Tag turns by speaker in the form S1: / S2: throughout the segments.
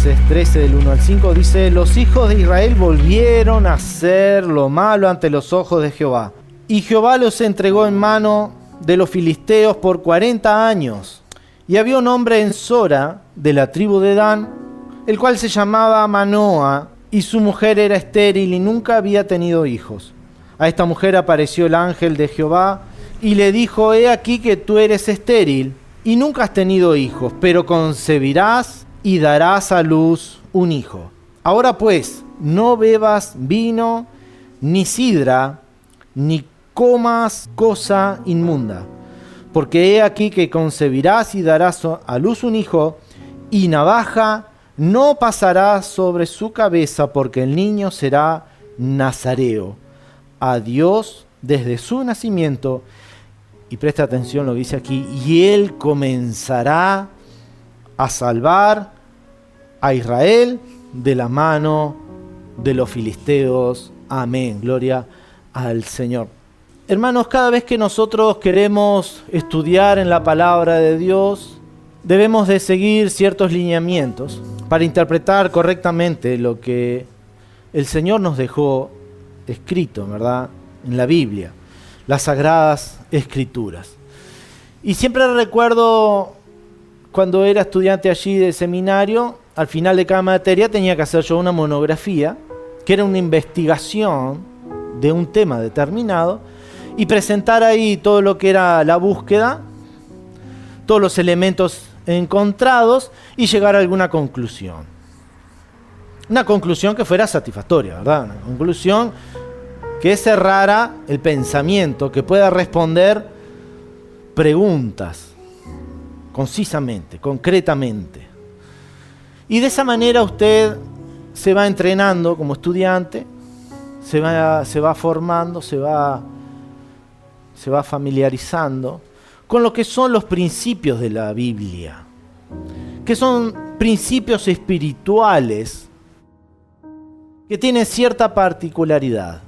S1: Jueces 13 del 1 al 5 dice: los hijos de Israel volvieron a hacer lo malo ante los ojos de Jehová. Y Jehová los entregó en mano de los filisteos por 40 años. Y había un hombre en Sora, de la tribu de Dan, el cual se llamaba Manoa, y su mujer era estéril y nunca había tenido hijos. A esta mujer apareció el ángel de Jehová y le dijo: he aquí que tú eres estéril y nunca has tenido hijos, pero concebirás y darás a luz un hijo. Ahora pues, no bebas vino, ni sidra, ni comas cosa inmunda, porque he aquí que concebirás y darás a luz un hijo, y navaja no pasará sobre su cabeza, porque el niño será nazareo a Dios desde su nacimiento. Y presta atención lo que dice aquí: y él comenzará a salvar a Israel de la mano de los filisteos. Amén. Gloria al Señor. Hermanos, cada vez que nosotros queremos estudiar en la palabra de Dios, debemos de seguir ciertos lineamientos para interpretar correctamente lo que el Señor nos dejó escrito, ¿verdad?, en la Biblia, las Sagradas Escrituras. Y siempre recuerdo cuando era estudiante allí de seminario, al final de cada materia tenía que hacer yo una monografía, que era una investigación de un tema determinado, y presentar ahí todo lo que era la búsqueda, todos los elementos encontrados, y llegar a alguna conclusión. Una conclusión que fuera satisfactoria, ¿verdad? Una conclusión que cerrara el pensamiento, que pueda responder preguntas concisamente, concretamente. Y de esa manera usted se va entrenando como estudiante, se va formando, se va familiarizando con lo que son los principios de la Biblia, que son principios espirituales que tienen cierta particularidad.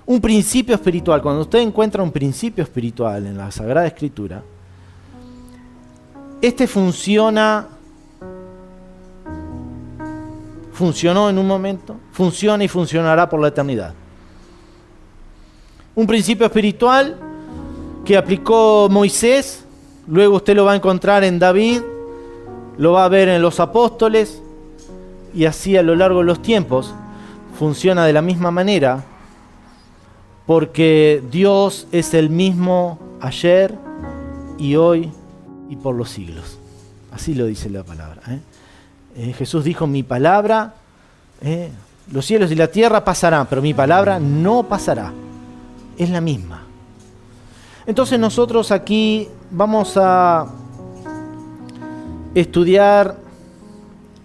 S1: Un principio espiritual, cuando usted encuentra un principio espiritual en la Sagrada Escritura, este funcionó en un momento, funciona y funcionará por la eternidad. Un principio espiritual que aplicó Moisés, luego usted lo va a encontrar en David, lo va a ver en los apóstoles, y así a lo largo de los tiempos funciona de la misma manera, porque Dios es el mismo ayer y hoy y por los siglos. Así lo dice la palabra. Jesús dijo: mi palabra, los cielos y la tierra pasarán, pero mi palabra no pasará. Es la misma. Entonces nosotros aquí vamos a estudiar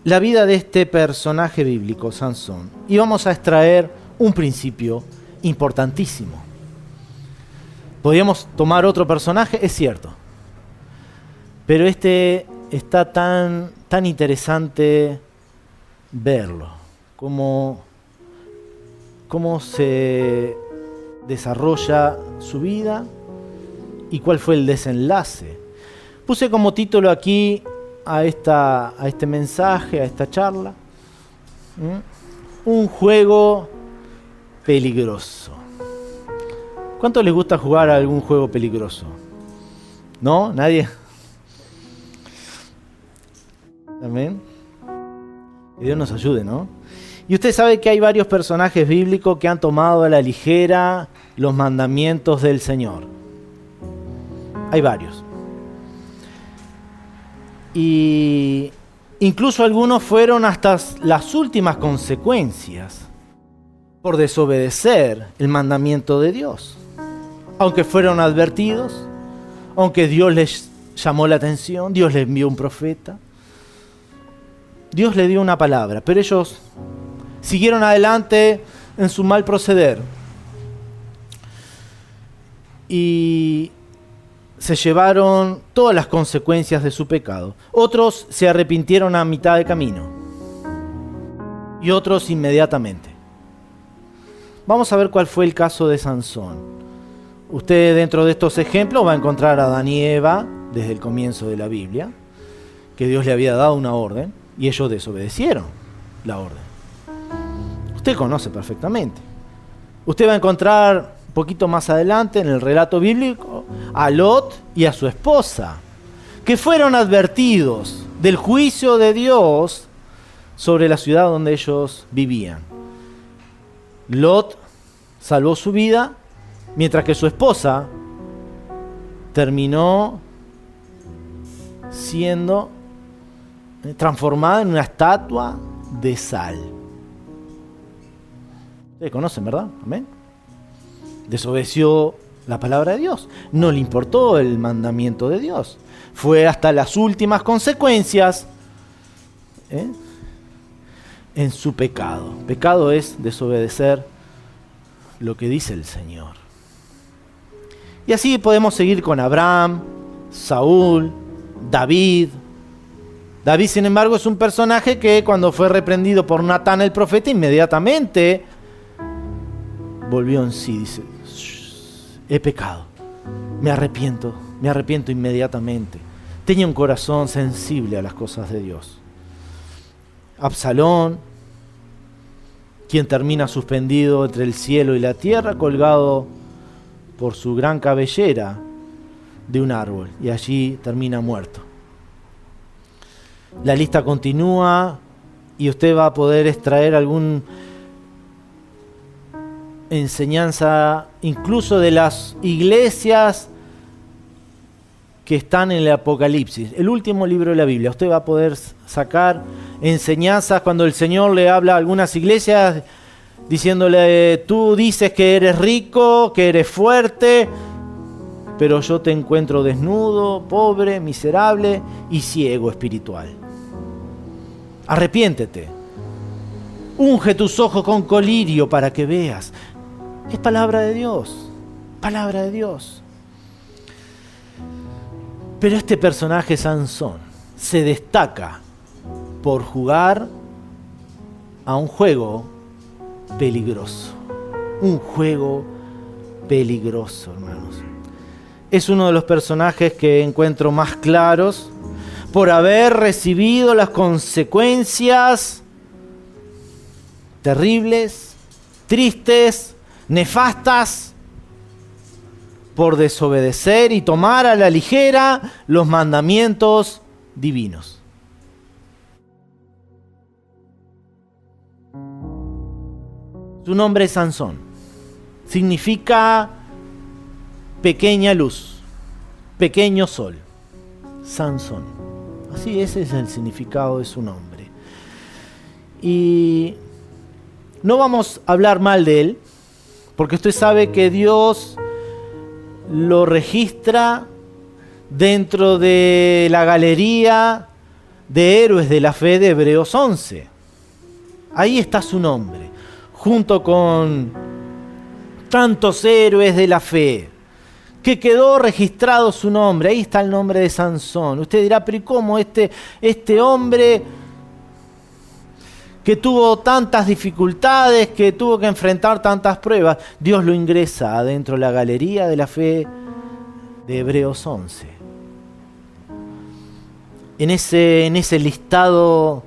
S1: la vida de este personaje bíblico, Sansón, y vamos a extraer un principio importantísimo. Podríamos tomar otro personaje, es cierto, pero este está tan interesante verlo, cómo se desarrolla su vida y cuál fue el desenlace. Puse como título aquí a este mensaje, a esta charla, un juego peligroso. ¿Cuánto les gusta jugar a algún juego peligroso? ¿No? ¿Nadie? Amén. Que Dios nos ayude, ¿no? Y usted sabe que hay varios personajes bíblicos que han tomado a la ligera los mandamientos del Señor. Hay varios. Y incluso algunos fueron hasta las últimas consecuencias por desobedecer el mandamiento de Dios. Aunque fueron advertidos, aunque Dios les llamó la atención, Dios les envió un profeta, Dios les dio una palabra, pero ellos siguieron adelante en su mal proceder y se llevaron todas las consecuencias de su pecado. Otros se arrepintieron a mitad de camino y otros inmediatamente. Vamos a ver cuál fue el caso de Sansón. Usted dentro de estos ejemplos va a encontrar a Adán y Eva desde el comienzo de la Biblia, que Dios le había dado una orden. y ellos desobedecieron la orden. Usted conoce perfectamente. Usted va a encontrar un poquito más adelante en el relato bíblico a Lot y a su esposa, que fueron advertidos del juicio de Dios sobre la ciudad donde ellos vivían. Lot salvó su vida, mientras que su esposa terminó siendo transformada en una estatua de sal. Ustedes conocen, ¿verdad? Amén. Desobedeció la palabra de Dios. No le importó el mandamiento de Dios. Fue hasta las últimas consecuencias en su pecado. Pecado es desobedecer lo que dice el Señor. Y así podemos seguir con Abraham, Saúl, David. David, sin embargo, es un personaje que cuando fue reprendido por Natán el profeta, inmediatamente volvió en sí. Dice, he pecado, me arrepiento inmediatamente. Tenía un corazón sensible a las cosas de Dios. Absalón, quien termina suspendido entre el cielo y la tierra, colgado por su gran cabellera de un árbol, y allí termina muerto. La lista continúa y usted va a poder extraer alguna enseñanza incluso de las iglesias que están en el Apocalipsis, el último libro de la Biblia. Usted va a poder sacar enseñanzas cuando el Señor le habla a algunas iglesias diciéndole, tú dices que eres rico, que eres fuerte, pero yo te encuentro desnudo, pobre, miserable y ciego espiritual. Arrepiéntete. Unge tus ojos con colirio para que veas. Es palabra de Dios. Palabra de Dios. Pero este personaje Sansón se destaca por jugar a un juego peligroso. Un juego peligroso, hermanos. Es uno de los personajes que encuentro más claros por haber recibido las consecuencias terribles, tristes, nefastas, por desobedecer y tomar a la ligera los mandamientos divinos. Su nombre es Sansón. Significa pequeña luz, pequeño sol. Sansón. Así, ese es el significado de su nombre. Y no vamos a hablar mal de él, porque usted sabe que Dios lo registra dentro de la galería de héroes de la fe de Hebreos 11. Ahí está su nombre, junto con tantos héroes de la fe, que quedó registrado su nombre. Ahí está el nombre de Sansón. Usted dirá, pero ¿y cómo este hombre que tuvo tantas dificultades, que tuvo que enfrentar tantas pruebas, Dios lo ingresa adentro de la galería de la fe de Hebreos 11? En ese listado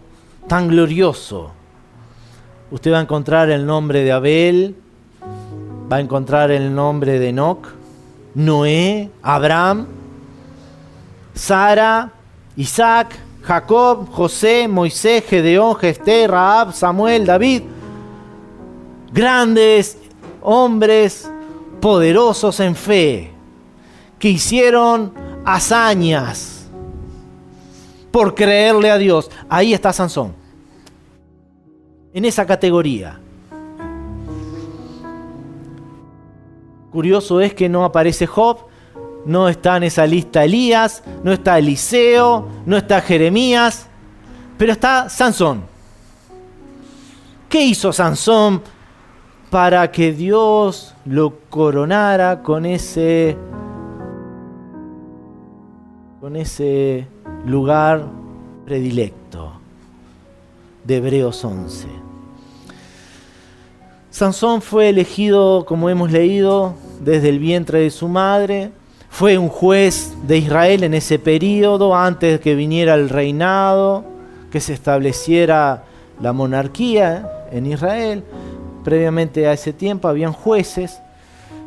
S1: tan glorioso, usted va a encontrar el nombre de Abel, va a encontrar el nombre de Enoc, Noé, Abraham, Sara, Isaac, Jacob, José, Moisés, Gedeón, Jefté, Rahab, Samuel, David. Grandes hombres poderosos en fe, que hicieron hazañas por creerle a Dios. Ahí está Sansón, en esa categoría. Curioso es que no aparece Job, no está en esa lista Elías, no está Eliseo, no está Jeremías, pero está Sansón. ¿Qué hizo Sansón para que Dios lo coronara con ese lugar predilecto de Hebreos 11? Sansón fue elegido, como hemos leído, desde el vientre de su madre. Fue un juez de Israel en ese periodo, antes de que viniera el reinado que se estableciera la monarquía en Israel. Previamente a ese tiempo habían jueces.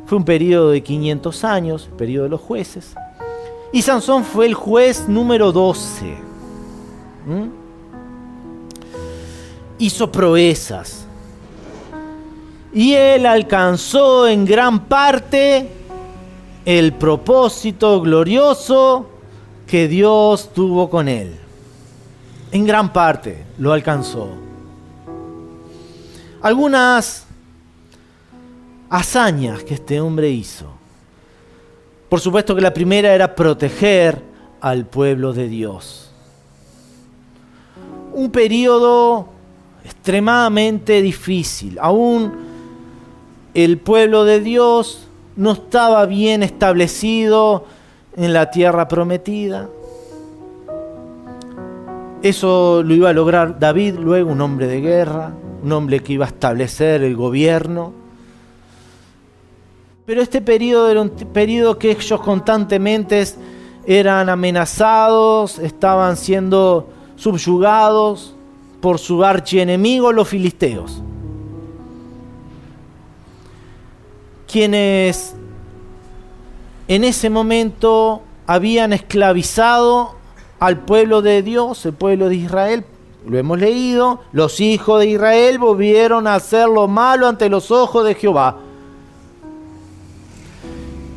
S1: Fue un periodo de 500 años, el periodo de los jueces. Y Sansón fue el juez número 12. Hizo proezas. Y él alcanzó en gran parte el propósito glorioso que Dios tuvo con él. En gran parte lo alcanzó. Algunas hazañas que este hombre hizo. Por supuesto que la primera era proteger al pueblo de Dios. Un periodo extremadamente difícil. Aún el pueblo de Dios no estaba bien establecido en la tierra prometida. Eso lo iba a lograr David, luego un hombre de guerra, un hombre que iba a establecer el gobierno. Pero este periodo era un periodo que ellos constantemente eran amenazados, estaban siendo subyugados por su archienemigo, los filisteos, quienes en ese momento habían esclavizado al pueblo de Dios, el pueblo de Israel. Lo hemos leído, los hijos de Israel volvieron a hacer lo malo ante los ojos de Jehová.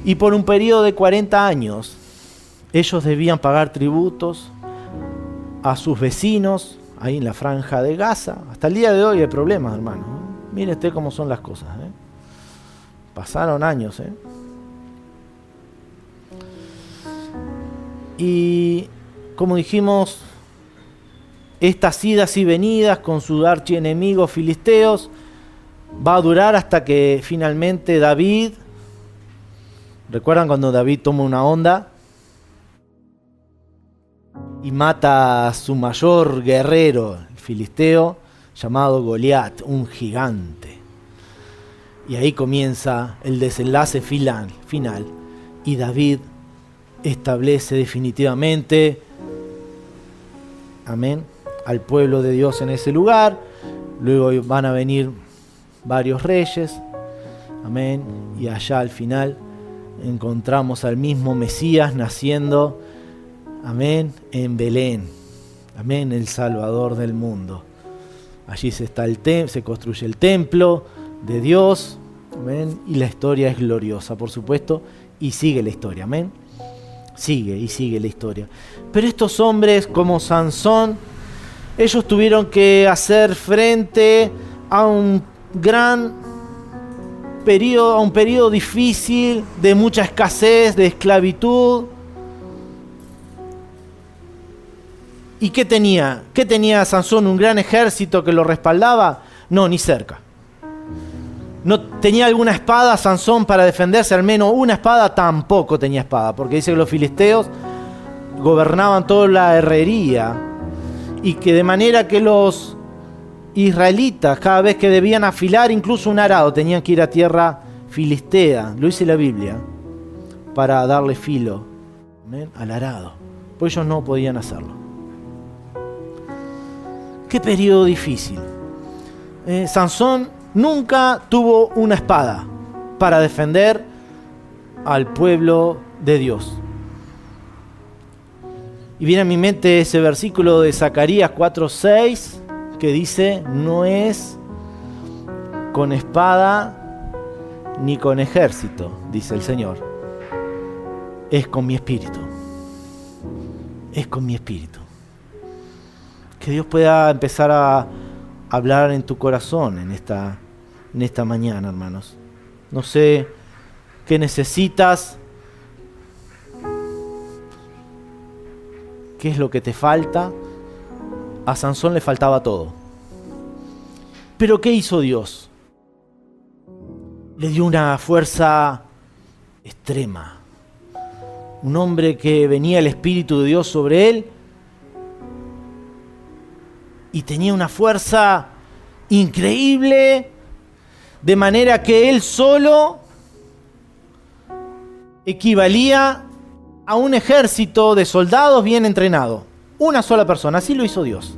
S1: Y por un periodo de 40 años, ellos debían pagar tributos a sus vecinos, ahí en la franja de Gaza. Hasta el día de hoy hay problemas, hermano. Mire usted cómo son las cosas. Pasaron años. Y como dijimos, estas idas y venidas con sus archienemigos filisteos va a durar hasta que finalmente David... ¿Recuerdan cuando David toma una onda y mata a su mayor guerrero, el filisteo, llamado Goliat, un gigante? Y ahí comienza el desenlace final. Y David establece definitivamente, amén, al pueblo de Dios en ese lugar. Luego van a venir varios reyes, amén, y allá al final encontramos al mismo Mesías naciendo, amén, en Belén, amén, el Salvador del mundo. Allí se construye el templo de Dios, amén, y la historia es gloriosa, por supuesto, y sigue la historia, amén. Sigue la historia. Pero estos hombres como Sansón, ellos tuvieron que hacer frente a un periodo difícil, de mucha escasez, de esclavitud. ¿Y qué tenía? ¿Qué tenía Sansón? ¿Un gran ejército que lo respaldaba? No, ni cerca. ¿No tenía alguna espada Sansón para defenderse? Al menos una espada. Tampoco tenía espada, porque dice que los filisteos gobernaban toda la herrería, y que de manera que los israelitas, cada vez que debían afilar incluso un arado, tenían que ir a tierra filistea, lo dice la Biblia, para darle filo, ¿amén?, al arado, pues ellos no podían hacerlo. Qué periodo difícil. Sansón nunca tuvo una espada para defender al pueblo de Dios. Y viene a mi mente ese versículo de Zacarías 4:6 que dice: no es con espada ni con ejército, dice el Señor, es con mi espíritu. Es con mi espíritu. Que Dios pueda empezar a hablar en tu corazón en esta mañana, hermanos. No sé qué necesitas, qué es lo que te falta. A Sansón le faltaba todo. Pero ¿qué hizo Dios? Le dio una fuerza extrema. Un hombre que venía el Espíritu de Dios sobre él y tenía una fuerza increíble, de manera que él solo equivalía a un ejército de soldados bien entrenado. Una sola persona, así lo hizo Dios.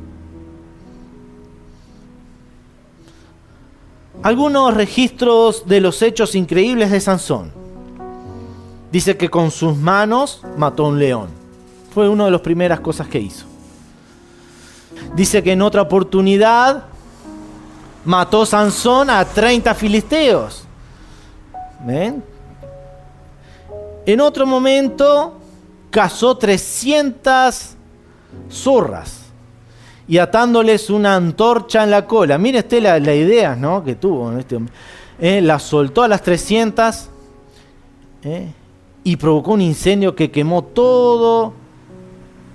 S1: Algunos registros de los hechos increíbles de Sansón. Dice que con sus manos mató a un león. Fue una de las primeras cosas que hizo. Dice que en otra oportunidad mató Sansón a 30 filisteos. ¿Ven? En otro momento cazó 300 zorras y atándoles una antorcha en la cola. Mire usted la idea, ¿no?, que tuvo este hombre. Las soltó a las 300 y provocó un incendio que quemó todo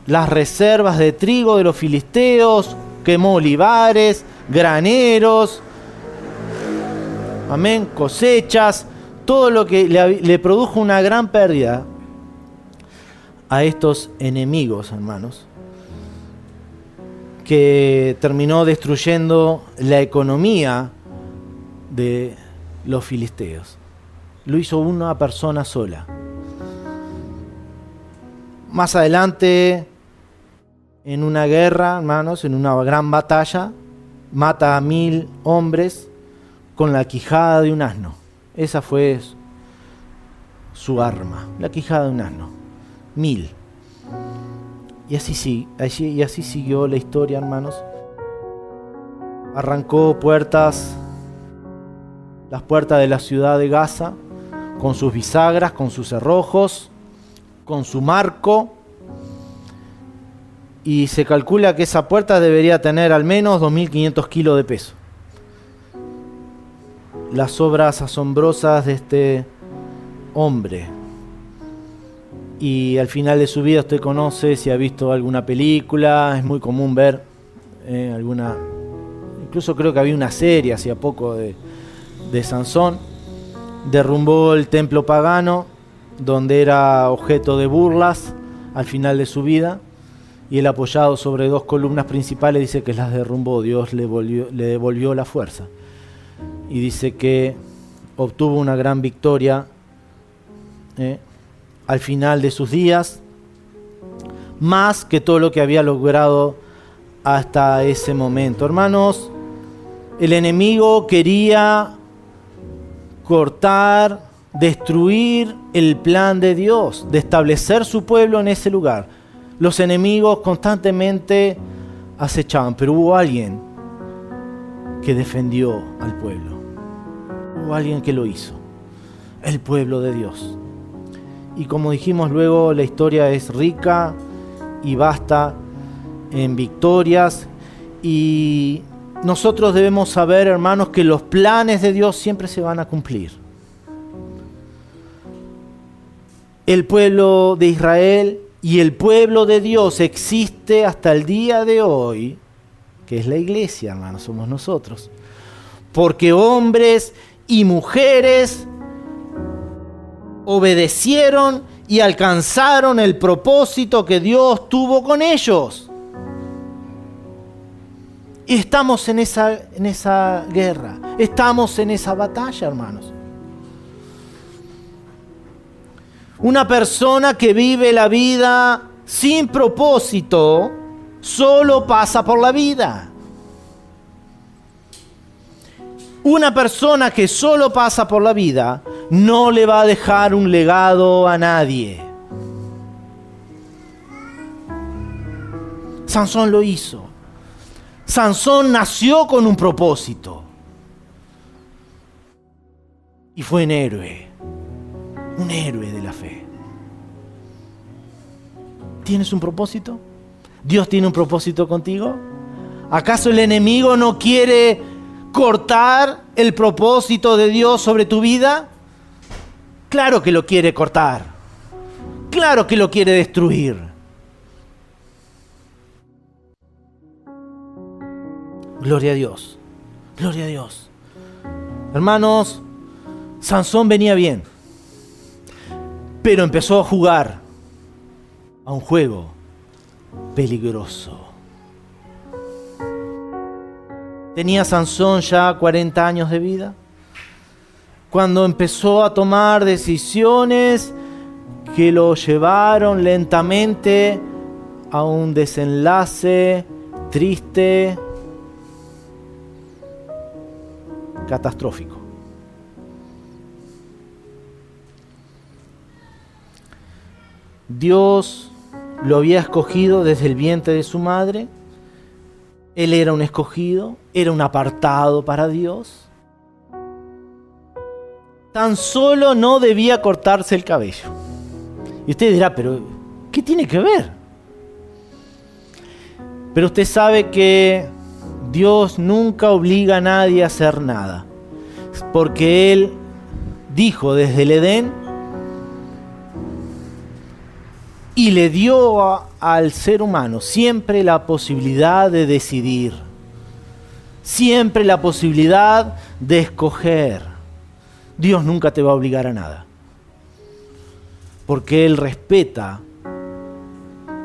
S1: las reservas de trigo de los filisteos, quemó olivares, graneros, amén, cosechas, todo lo que le produjo una gran pérdida a estos enemigos, hermanos, que terminó destruyendo la economía de los filisteos. Lo hizo una persona sola. Más adelante, en una guerra, hermanos, en una gran batalla, mata a 1000 hombres con la quijada de un asno. Esa fue su arma, la quijada de un asno. 1000. Y así siguió la historia, hermanos. Arrancó las puertas de la ciudad de Gaza, con sus bisagras, con sus cerrojos, con su marco. Y se calcula que esa puerta debería tener al menos 2.500 kilos de peso. Las obras asombrosas de este hombre. Y al final de su vida, usted conoce, si ha visto alguna película, es muy común ver alguna, incluso creo que había una serie hacía poco de Sansón. Derrumbó el templo pagano, donde era objeto de burlas al final de su vida, y él, apoyado sobre 2 columnas principales, dice que las derrumbó. Dios le devolvió la fuerza. Y dice que obtuvo una gran victoria al final de sus días, más que todo lo que había logrado hasta ese momento. Hermanos, el enemigo quería cortar, destruir el plan de Dios, de establecer su pueblo en ese lugar. Los enemigos constantemente acechaban, pero hubo alguien que defendió al pueblo. Hubo alguien que lo hizo, el pueblo de Dios. Y como dijimos luego, la historia es rica y vasta en victorias. Y nosotros debemos saber, hermanos, que los planes de Dios siempre se van a cumplir. El pueblo de Israel y el pueblo de Dios existe hasta el día de hoy, que es la iglesia, hermanos, somos nosotros. Porque hombres y mujeres obedecieron y alcanzaron el propósito que Dios tuvo con ellos. Y estamos en esa guerra, estamos en esa batalla, hermanos. Una persona que vive la vida sin propósito solo pasa por la vida. Una persona que solo pasa por la vida no le va a dejar un legado a nadie. Sansón lo hizo. Sansón nació con un propósito. Y fue un héroe de la fe. ¿Tienes un propósito? ¿Dios tiene un propósito contigo? ¿Acaso el enemigo no quiere cortar el propósito de Dios sobre tu vida? Claro que lo quiere cortar. Claro que lo quiere destruir. Gloria a Dios. Gloria a Dios. Hermanos, Sansón venía bien, pero empezó a jugar a un juego peligroso. Tenía Sansón ya 40 años de vida cuando empezó a tomar decisiones que lo llevaron lentamente a un desenlace triste. catastrófico. Dios lo había escogido desde el vientre de su madre. Él era un escogido, era un apartado para Dios. Tan solo no debía cortarse el cabello. Y usted dirá, pero ¿qué tiene que ver? Pero usted sabe que Dios nunca obliga a nadie a hacer nada. Porque Él dijo desde el Edén y le dio al ser humano siempre la posibilidad de decidir. Siempre la posibilidad de escoger. Dios nunca te va a obligar a nada. Porque Él respeta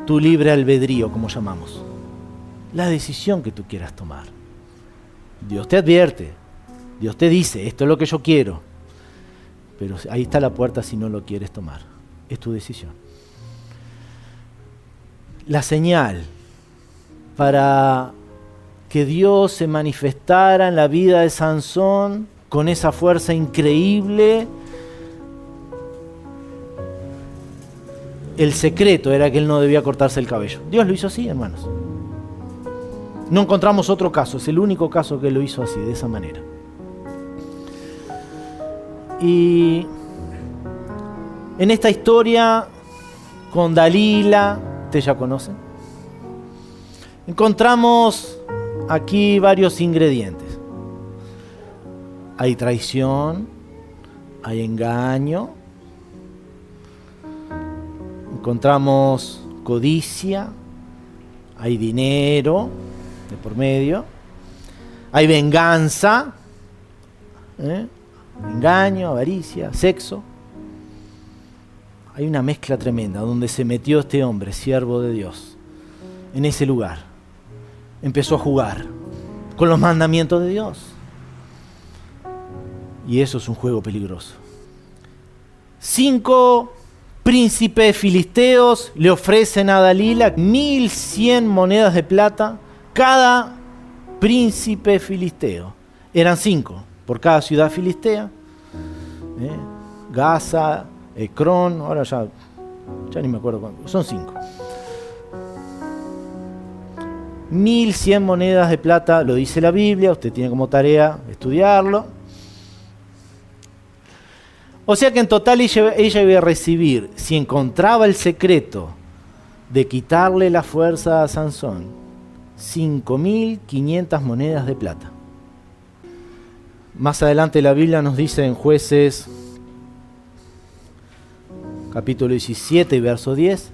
S1: tu libre albedrío, como llamamos. La decisión que tú quieras tomar. Dios te advierte. Dios te dice, esto es lo que yo quiero. Pero ahí está la puerta si no lo quieres tomar. Es tu decisión. La señal para que Dios se manifestara en la vida de Sansón con esa fuerza increíble, el secreto era que él no debía cortarse el cabello. Dios lo hizo así, hermanos. No encontramos otro caso, es el único caso que lo hizo así, de esa manera. Y en esta historia con Dalila, ustedes ya conocen, encontramos aquí varios ingredientes. Hay traición, hay engaño, encontramos codicia, hay dinero de por medio, hay venganza, engaño, avaricia, sexo. Hay una mezcla tremenda donde se metió este hombre, siervo de Dios, en ese lugar. Empezó a jugar con los mandamientos de Dios. Y eso es un juego peligroso. 5 príncipes filisteos le ofrecen a Dalila 1.100 monedas de plata. Cada príncipe filisteo. Eran 5 por cada ciudad filistea. Gaza, Ecrón, ahora ya ni me acuerdo cuánto. Son 5. 1.100 monedas de plata, lo dice la Biblia. Usted tiene como tarea estudiarlo. O sea que en total ella iba a recibir, si encontraba el secreto de quitarle la fuerza a Sansón, 5.500 monedas de plata. Más adelante la Biblia nos dice en Jueces, capítulo 17 y verso 10,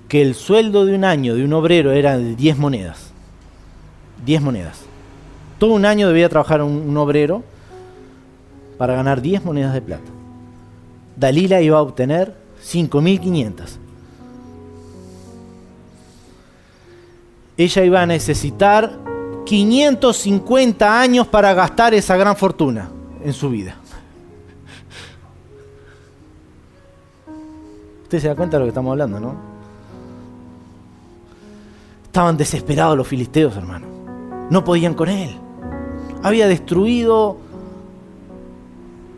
S1: que el sueldo de un año de un obrero era de 10 monedas. 10 monedas. Todo un año debía trabajar un obrero para ganar 10 monedas de plata. Dalila iba a obtener 5.500. Ella iba a necesitar 550 años para gastar esa gran fortuna en su vida. Usted se da cuenta de lo que estamos hablando, ¿no? Estaban desesperados los filisteos, hermano. No podían con él. Había destruido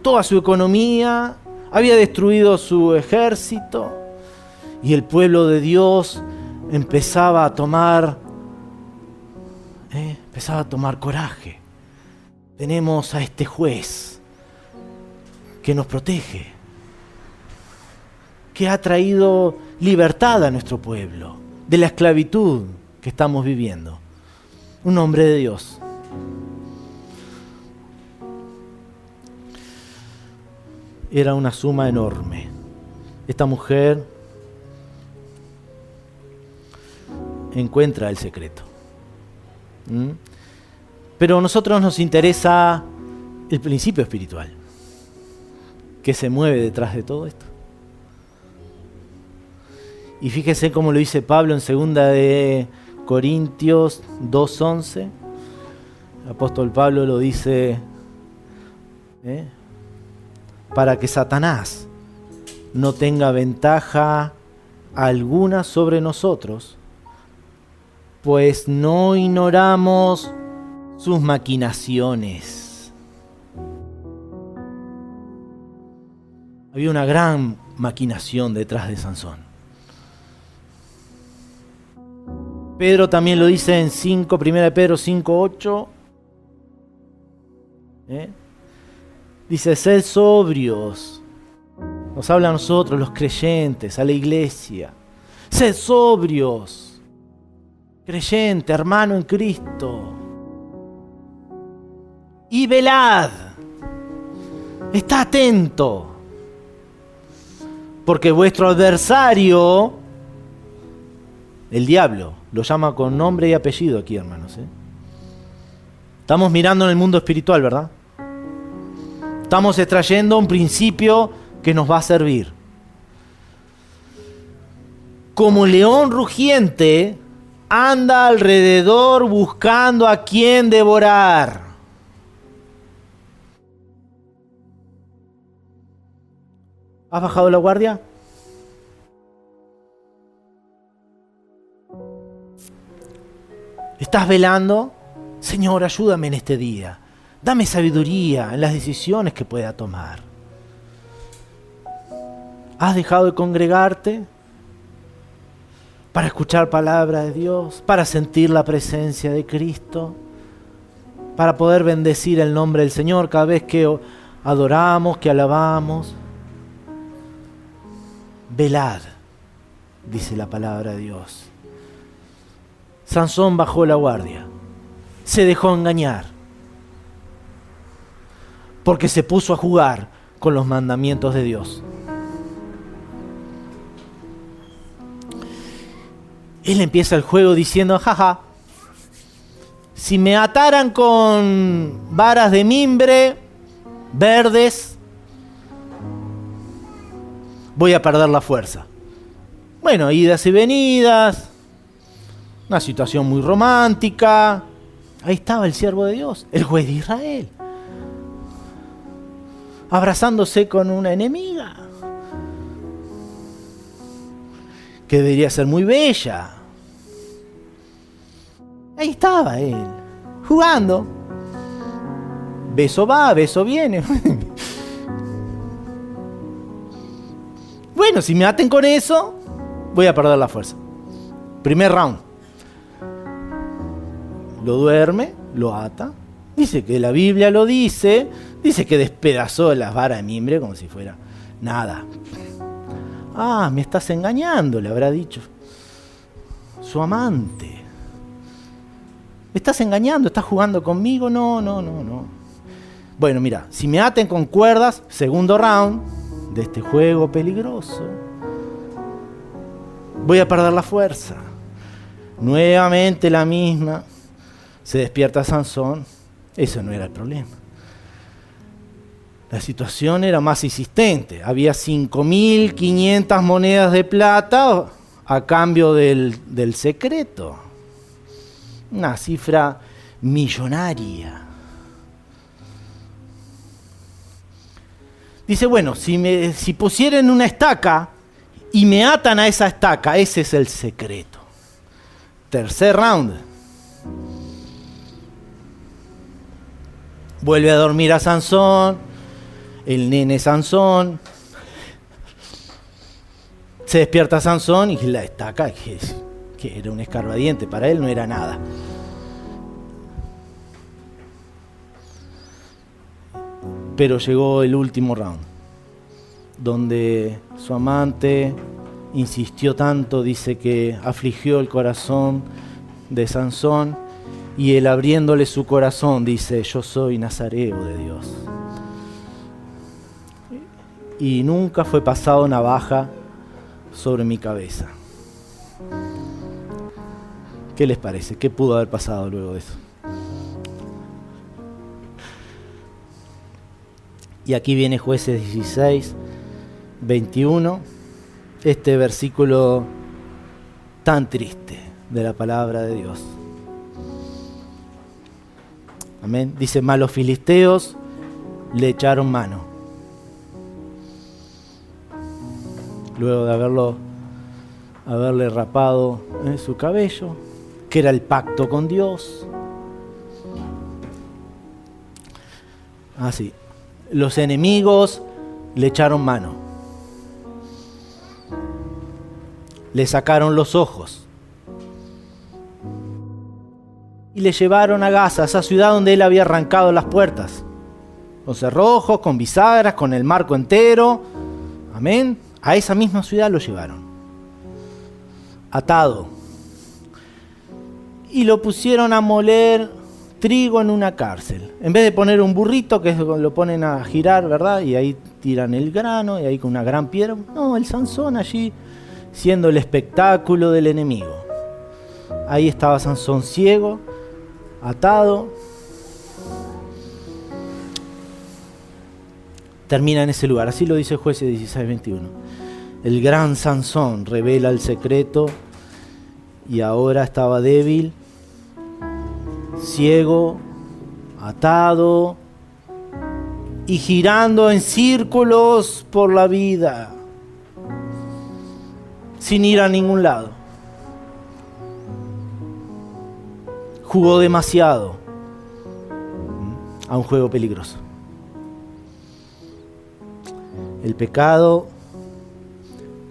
S1: toda su economía, había destruido su ejército, y el pueblo de Dios empezaba a tomar coraje. Tenemos a este juez que nos protege, que ha traído libertad a nuestro pueblo de la esclavitud que estamos viviendo. Un hombre de Dios. Era una suma enorme. Esta mujer encuentra el secreto. Pero a nosotros nos interesa el principio espiritual que se mueve detrás de todo esto. Y fíjese cómo lo dice Pablo en 2 de Corintios 2:11. El apóstol Pablo lo dice, para que Satanás no tenga ventaja alguna sobre nosotros, pues no ignoramos sus maquinaciones. Había una gran maquinación detrás de Sansón. Pedro también lo dice en 1 Pedro 5:8. Dice, sed sobrios. Nos habla a nosotros, los creyentes, a la iglesia. Sed sobrios. Creyente, hermano en Cristo. Y velad. Está atento. Porque vuestro adversario, el diablo, lo llama con nombre y apellido aquí, hermanos. Estamos mirando en el mundo espiritual, ¿verdad? Estamos extrayendo un principio que nos va a servir. Como león rugiente, anda alrededor buscando a quien devorar. ¿Has bajado la guardia? ¿Estás velando? Señor, ayúdame en este día. Dame sabiduría en las decisiones que pueda tomar. ¿Has dejado de congregarte para escuchar palabra de Dios, para sentir la presencia de Cristo, para poder bendecir el nombre del Señor cada vez que adoramos, que alabamos? Velad, dice la palabra de Dios. Sansón bajó la guardia, se dejó engañar, porque se puso a jugar con los mandamientos de Dios. Él empieza el juego diciendo, jaja, si me ataran con varas de mimbre verdes, voy a perder la fuerza. Bueno, idas y venidas, una situación muy romántica. Ahí estaba el siervo de Dios, el juez de Israel, abrazándose con una enemiga que debería ser muy bella. Ahí estaba él, jugando. Beso va, beso viene. Bueno, si me aten con eso, voy a perder la fuerza. Primer round. Lo duerme, lo ata. Dice que la Biblia lo dice. Dice que despedazó las varas de mimbre como si fuera nada. Ah, me estás engañando, le habrá dicho su amante. ¿Me estás engañando? ¿Estás jugando conmigo? No. Bueno, mira, si me aten con cuerdas, segundo round de este juego peligroso, voy a perder la fuerza. Nuevamente la misma. Se despierta Sansón. Eso no era el problema. La situación era más insistente. Había 5.500 monedas de plata a cambio del secreto. Una cifra millonaria. Dice, bueno, si pusieran una estaca y me atan a esa estaca, ese es el secreto. Tercer round. Vuelve a dormir a Sansón, el nene Sansón. Se despierta Sansón y la estaca, que era un escarbadiente, para él no era nada. Pero llegó el último round, donde su amante insistió tanto, dice que afligió el corazón de Sansón, y él, abriéndole su corazón, dice, yo soy nazareo de Dios. Y nunca fue pasado navaja sobre mi cabeza. ¿Qué les parece? ¿Qué pudo haber pasado luego de eso? Y aquí viene Jueces 16, 21, este versículo tan triste de la palabra de Dios. Amén. Dice, mas los filisteos le echaron mano. Luego de haberle rapado su cabello, que era el pacto con Dios. Así. Los enemigos le echaron mano. Le sacaron los ojos. Y le llevaron a Gaza, esa ciudad donde él había arrancado las puertas. Con cerrojos, con bisagras, con el marco entero. Amén. A esa misma ciudad lo llevaron. Atado. Y lo pusieron a moler trigo en una cárcel. En vez de poner un burrito, que lo ponen a girar, ¿verdad? Y ahí tiran el grano, y ahí con una gran piedra. No, el Sansón allí, siendo el espectáculo del enemigo. Ahí estaba Sansón ciego, atado. Termina en ese lugar. Así lo dice Jueces 16:21. El gran Sansón revela el secreto y ahora estaba débil, ciego, atado y girando en círculos por la vida, sin ir a ningún lado. Jugó demasiado a un juego peligroso. El pecado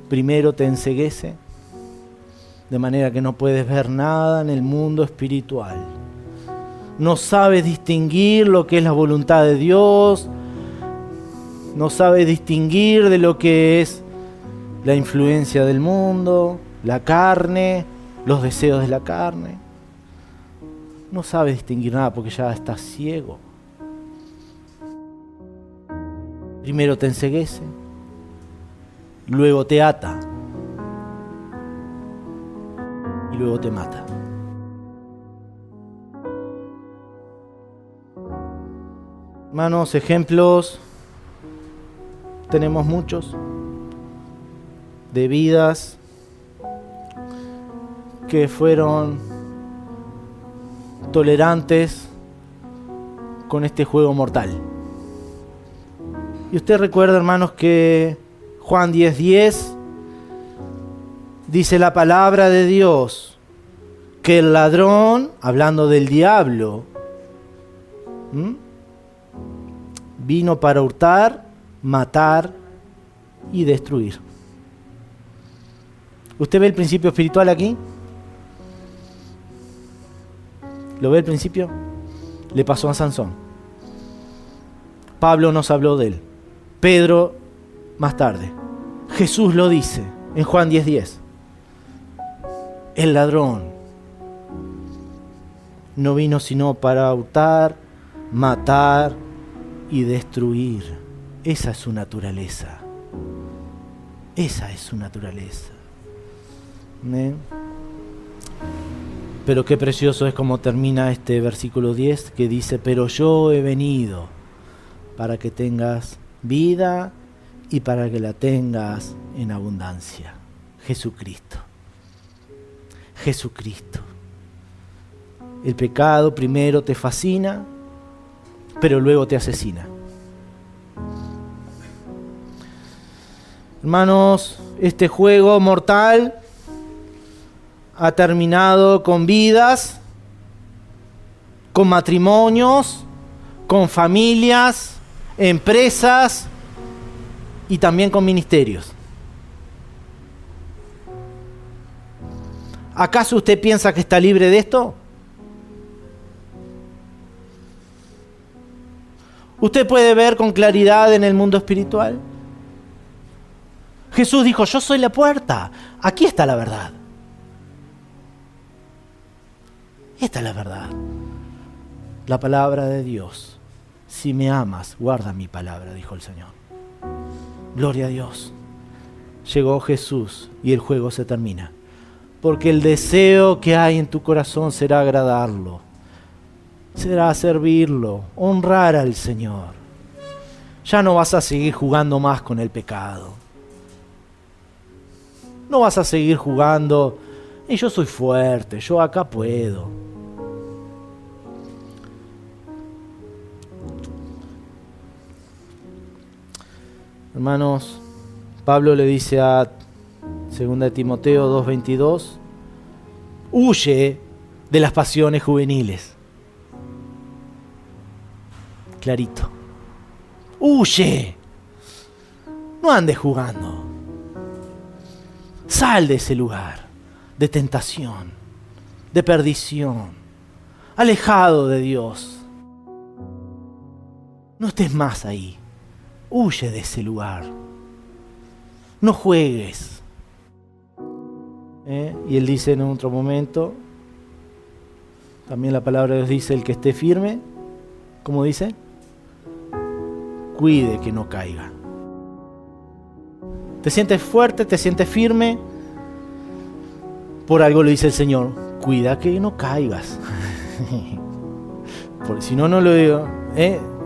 S1: primero te enceguece, de manera que no puedes ver nada en el mundo espiritual. No sabes distinguir lo que es la voluntad de Dios, no sabes distinguir de lo que es la influencia del mundo, la carne, los deseos de la carne. No sabes distinguir nada porque ya estás ciego. Primero te enceguece, luego te ata y luego te mata. Hermanos, ejemplos tenemos muchos de vidas que fueron tolerantes con este juego mortal. Y usted recuerda, hermanos, que Juan 10:10 dice la palabra de Dios que el ladrón, hablando del diablo, vino para hurtar, matar y destruir. ¿Usted ve el principio espiritual aquí? ¿Lo ve el principio? Le pasó a Sansón. Pablo nos habló de él. Pedro más tarde. Jesús lo dice en Juan 10:10. El ladrón no vino sino para hurtar, matar y destruir. Esa es su naturaleza. Esa es su naturaleza. ¿Amén? Pero qué precioso es como termina este versículo 10 que dice: pero yo he venido para que tengas vida y para que la tengas en abundancia. Jesucristo. Jesucristo. El pecado primero te fascina, pero luego te asesina. Hermanos, este juego mortal ha terminado con vidas, con matrimonios, con familias, empresas y también con ministerios. ¿Acaso usted piensa que está libre de esto? ¿Usted puede ver con claridad en el mundo espiritual? Jesús dijo: yo soy la puerta. Aquí está la verdad. Esta es la verdad. La palabra de Dios. Si me amas, guarda mi palabra, dijo el Señor. Gloria a Dios. Llegó Jesús y el juego se termina. Porque el deseo que hay en tu corazón será agradarlo. Será servirlo, honrar al Señor. Ya no vas a seguir jugando más con el pecado. No vas a seguir jugando: y yo soy fuerte, yo acá puedo. Hermanos, Pablo le dice a 2 Timoteo 2:22: huye de las pasiones juveniles. Clarito. Huye. No andes jugando. Sal de ese lugar de tentación, de perdición, alejado de Dios. No estés más ahí. Huye de ese lugar. No juegues. Y él dice en otro momento, también la palabra de Dios dice, el que esté firme, ¿cómo dice? Cuide que no caiga. ¿Te sientes fuerte? ¿Te sientes firme? Por algo lo dice el Señor. Cuida que no caigas. Porque si no, no lo digo.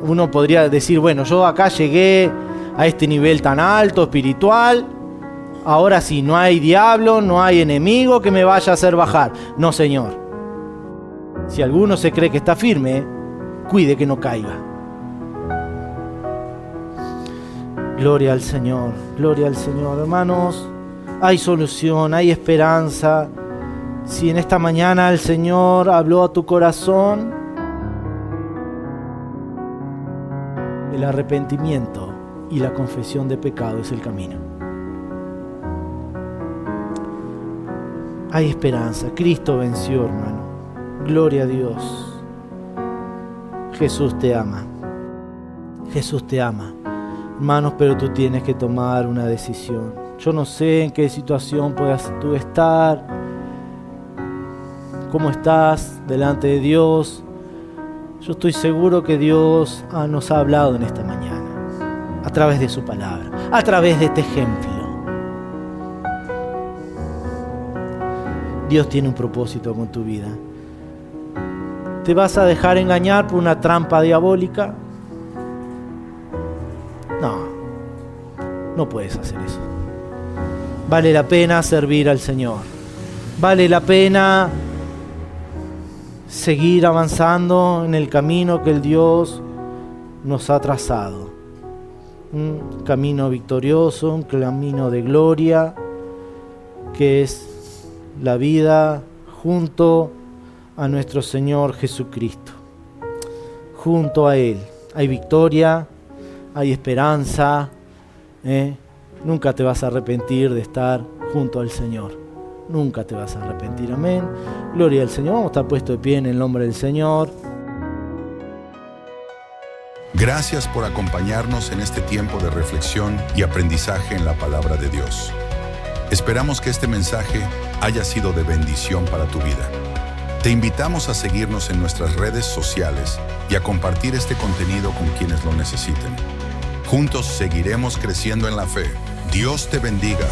S1: Uno podría decir, bueno, yo acá llegué a este nivel tan alto, espiritual. Ahora sí, no hay diablo, no hay enemigo que me vaya a hacer bajar. No, Señor. Si alguno se cree que está firme, cuide que no caiga. Gloria al Señor, gloria al Señor. Hermanos, hay solución, hay esperanza. Si en esta mañana el Señor habló a tu corazón, el arrepentimiento y la confesión de pecado es el camino. Hay esperanza, Cristo venció, hermano. Gloria a Dios. Jesús te ama. Jesús te ama. Hermanos, pero tú tienes que tomar una decisión. Yo no sé en qué situación puedas tú estar, cómo estás delante de Dios. Yo estoy seguro que Dios nos ha hablado en esta mañana, a través de su palabra, a través de este ejemplo. Dios tiene un propósito con tu vida. ¿Te vas a dejar engañar por una trampa diabólica? No puedes hacer eso. Vale la pena servir al Señor. Vale la pena seguir avanzando en el camino que el Dios nos ha trazado. Un camino victorioso, un camino de gloria, que es la vida junto a nuestro Señor Jesucristo. Junto a Él hay victoria, hay esperanza. Nunca te vas a arrepentir de estar junto al Señor. Nunca te vas a arrepentir. Amén. Gloria al Señor. Vamos a estar puestos de pie en el nombre del Señor.
S2: Gracias por acompañarnos en este tiempo de reflexión y aprendizaje en la palabra de Dios. Esperamos que este mensaje haya sido de bendición para tu vida. Te invitamos a seguirnos en nuestras redes sociales y a compartir este contenido con quienes lo necesiten. Juntos seguiremos creciendo en la fe. Dios te bendiga.